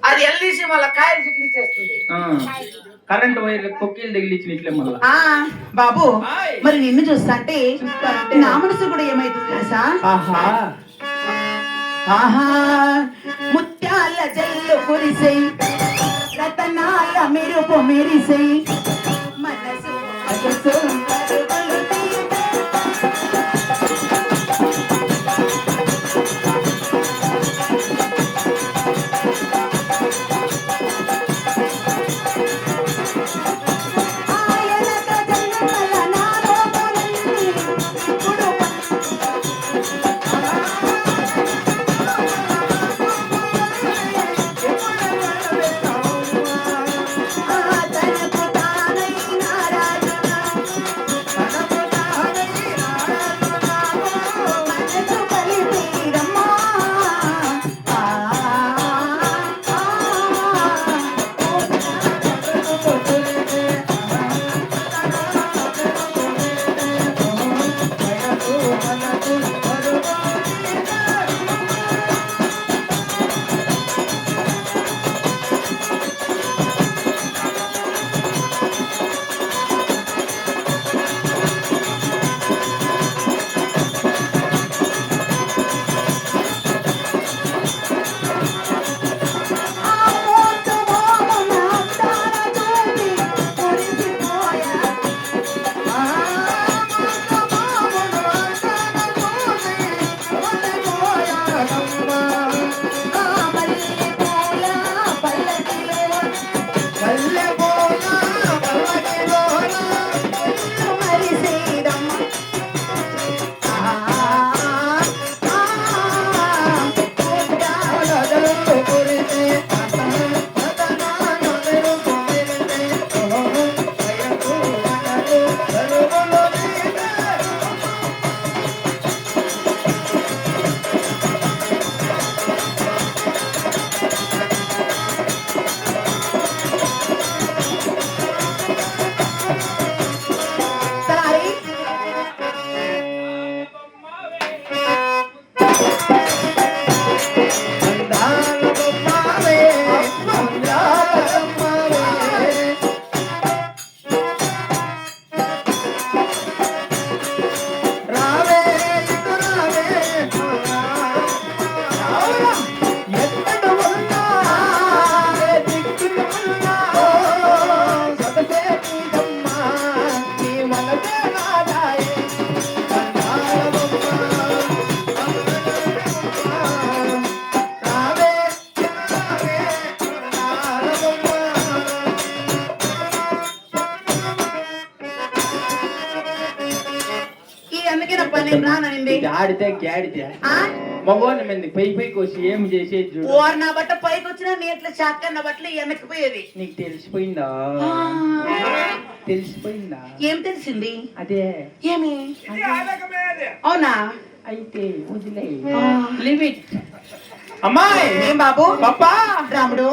అది ఎల్దీసి మళ్ళీ కాయలు చిట్లిచ్చేస్తుంది. కరెంట్ వైర్ కొక్కిలు తగిలిచ్చినట్లే మళ్ళా. బాబు మరి నిన్ను చూస్తా అంటే నా మనసు కూడా ఏమైతుంది తెలుసా? ఆహా ముత్యాల జల్లు కురిసై రతనాల మెరుపు మెరిసై మనసు మనసు ఆడితే గాడితే మగవాళ్ళ మంది పైకి వచ్చి ఏం చేసేది చూడు. నా బట్ట పైకి వచ్చినా నీట్ల చాక్క నా బట్టలు వెనక్కిపోయేది. నీకు తెలిసిపోయిందా? తెలిసిపోయిందా? ఏం తెలిసింది? అదే ఏమి? అవునా? అయితే వదిలే లిమిట్. అమ్మాయి ఏం బాబు? పాపా రాముడు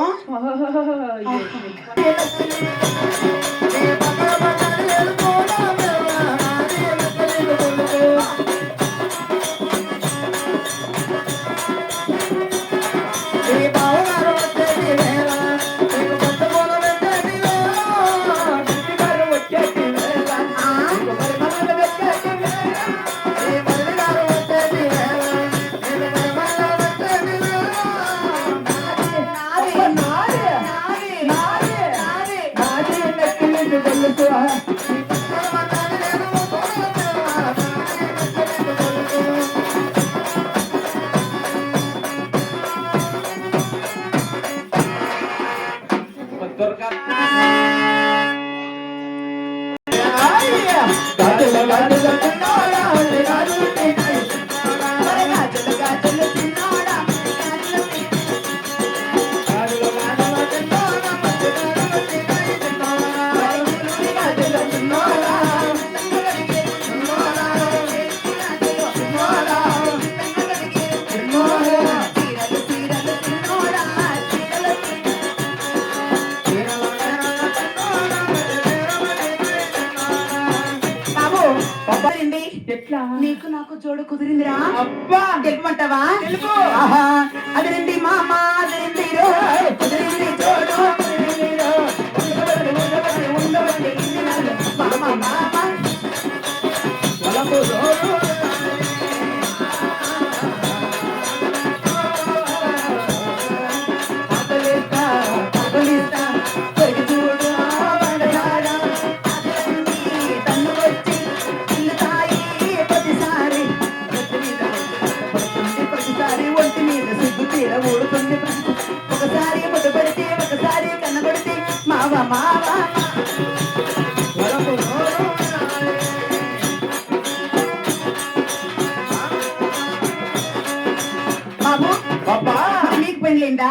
నీకు నాకు జోడు కుదిరిందిరా. అబ్బా తెలుపమంటావా? తెలుపు. అదేంటి మామ, అదేంటి వరపు నోరు బాబు పాపా మరి నీకు పెళ్ళిందా